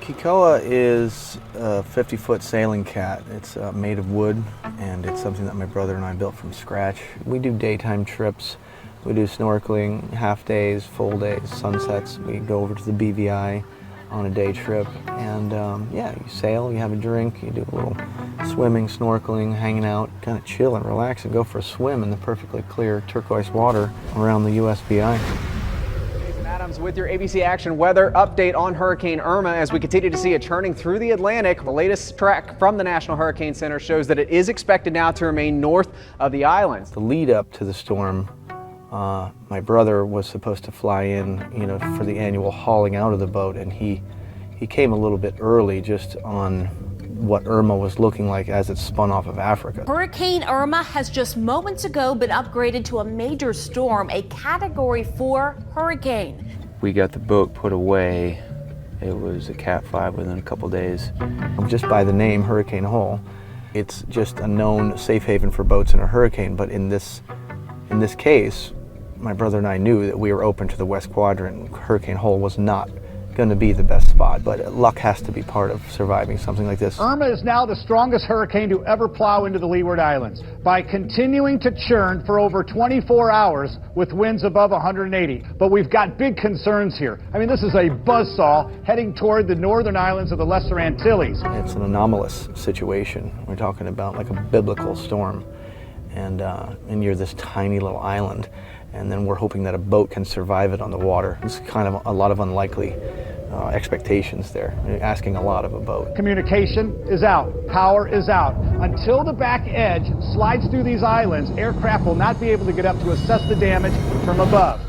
Kekoa is a 50-foot sailing cat. It's made of wood, and it's something that my brother and I built from scratch. We do daytime trips. We do snorkeling, half days, full days, sunsets. We go over to the BVI on a day trip, and yeah, you sail, you have a drink, you do a little swimming, snorkeling, hanging out, kind of chill and relax and go for a swim in the perfectly clear turquoise water around the USBI. With your ABC Action weather update on Hurricane Irma as we continue to see it churning through the Atlantic. The latest track from the National Hurricane Center shows that it is expected now to remain north of the islands. The lead up to the storm, my brother was supposed to fly in, for the annual hauling out of the boat, and he came a little bit early just on what Irma was looking like as it spun off of Africa. Hurricane Irma has just moments ago been upgraded to a major storm, a Category 4 hurricane. We got the boat put away. It was a Cat 5 within a couple days. Just by the name Hurricane Hole, it's just a known safe haven for boats in a hurricane, but in this case, my brother and I knew that we were open to the West Quadrant. Hurricane Hole was not going to be the best spot, but luck has to be part of surviving something like this. Irma is now the strongest hurricane to ever plow into the Leeward Islands by continuing to churn for over 24 hours with winds above 180. But we've got big concerns here. I mean, this is a buzzsaw heading toward the northern islands of the Lesser Antilles. It's an anomalous situation. We're talking about like a biblical storm, and you're this tiny little island, and then we're hoping that a boat can survive it on the water. It's kind of a lot of unlikely expectations there. You're asking a lot of a boat. Communication is out. Power is out. Until the back edge slides through these islands, aircraft will not be able to get up to assess the damage from above.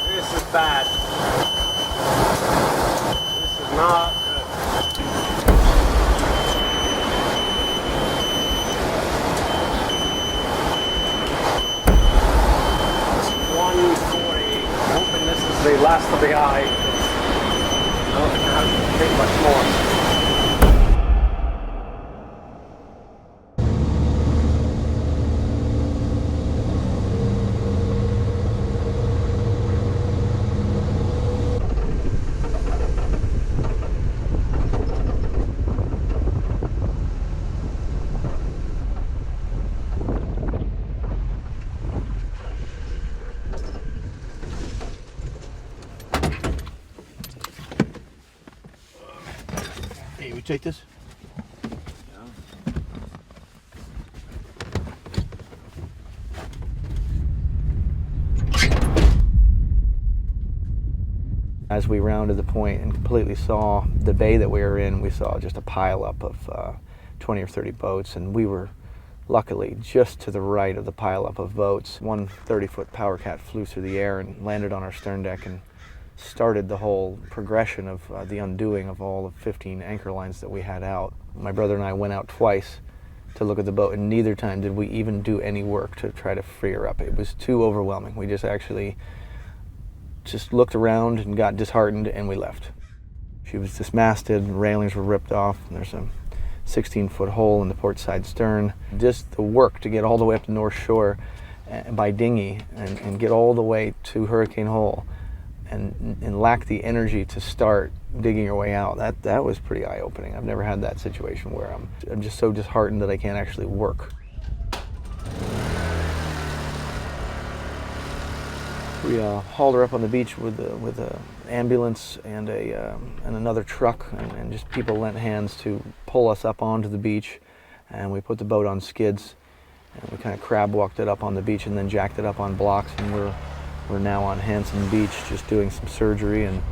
This is bad. This is not good. The last of the eye. No, it can't take much more. Hey, we take this? As we rounded the point and completely saw the bay that we were in, we saw just a pileup of 20 or 30 boats, and we were luckily just to the right of the pileup of boats. One 30-foot Power Cat flew through the air and landed on our stern deck and started the whole progression of the undoing of all of 15 anchor lines that we had out. My brother and I went out twice to look at the boat, and neither time did we even do any work to try to free her up. It was too overwhelming. We just looked around and got disheartened, and we left. She was dismasted, railings were ripped off, and there's a 16-foot hole in the port side stern. Just the work to get all the way up to North Shore by dinghy and get all the way to Hurricane Hole and lack the energy to start digging your way out. That was pretty eye-opening. I've never had that situation where I'm just so disheartened that I can't actually work. We hauled her up on the beach with an ambulance and another truck, and just people lent hands to pull us up onto the beach, and we put the boat on skids, and we kind of crab walked it up on the beach and then jacked it up on blocks, and we're now on Hanson Beach just doing some surgery and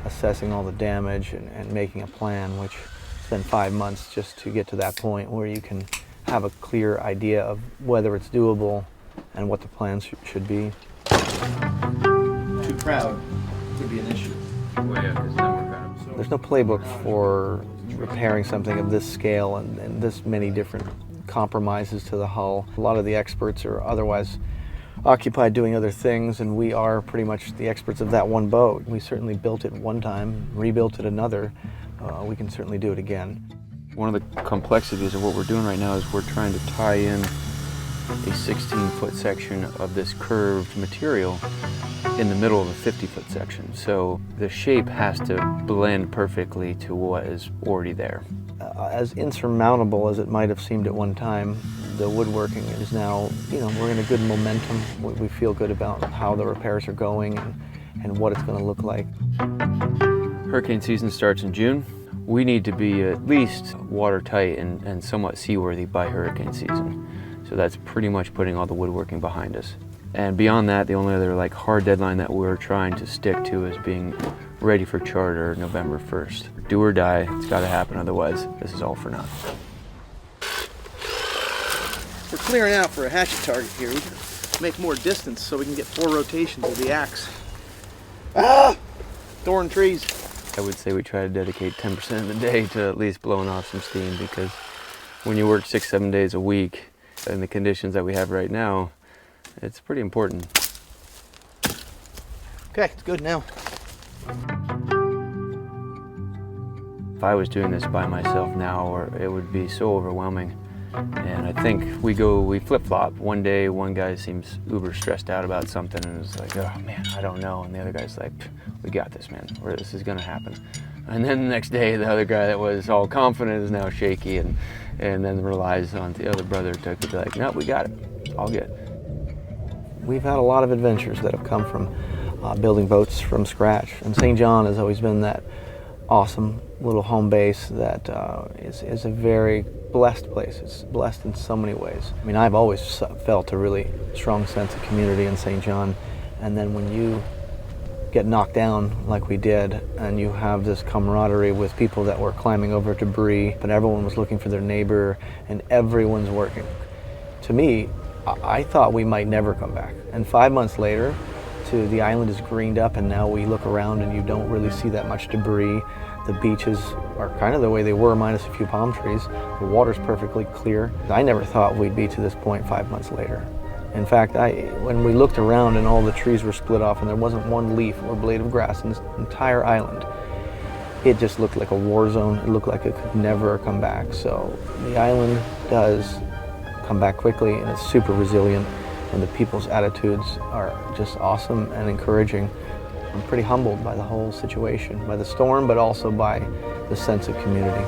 assessing all the damage and making a plan, which has been 5 months just to get to that point where you can have a clear idea of whether it's doable and what the plans should be. Too proud could be an issue. There's no playbook for repairing something of this scale and this many different compromises to the hull. A lot of the experts are otherwise occupied doing other things, and we are pretty much the experts of that one boat. We certainly built it one time, rebuilt it another. We can certainly do it again. One of the complexities of what we're doing right now is we're trying to tie in a 16-foot section of this curved material in the middle of a 50-foot section. So the shape has to blend perfectly to what is already there. As insurmountable as it might have seemed at one time, the woodworking is now, we're in a good momentum. We feel good about how the repairs are going and what it's going to look like. Hurricane season starts in June. We need to be at least watertight and somewhat seaworthy by hurricane season. So that's pretty much putting all the woodworking behind us. And beyond that, the only other hard deadline that we're trying to stick to is being ready for charter November 1st. Do or die, it's got to happen, otherwise this is all for naught. We're clearing out for a hatchet target here. We can make more distance so we can get 4 rotations of the axe. Ah! Thorn trees. I would say we try to dedicate 10% of the day to at least blowing off some steam, because when you work 6-7 days a week in the conditions that we have right now, it's pretty important. Okay, it's good now. If I was doing this by myself now, it would be so overwhelming. And I think we flip-flop. One day, one guy seems uber stressed out about something and is like, oh man, I don't know. And the other guy's like, we got this, man. This is gonna happen. And then the next day, the other guy that was all confident is now shaky and then relies on the other brother to be like, no, we got it, all good. We've had a lot of adventures that have come from building boats from scratch. And St. John has always been that awesome little home base that is a very blessed place. It's blessed in so many ways. I mean, I've always felt a really strong sense of community in St. John. And then when you get knocked down like we did, and you have this camaraderie with people that were climbing over debris, but everyone was looking for their neighbor and everyone's working. To me, I thought we might never come back. And 5 months later, the island is greened up, and now we look around and you don't really see that much debris. The beaches are kind of the way they were, minus a few palm trees. The water's perfectly clear. I never thought we'd be to this point 5 months later. In fact, when we looked around and all the trees were split off and there wasn't one leaf or blade of grass in this entire island, it just looked like a war zone. It looked like it could never come back. So the island does come back quickly, and it's super resilient, and the people's attitudes are just awesome and encouraging. I'm pretty humbled by the whole situation, by the storm, but also by the sense of community.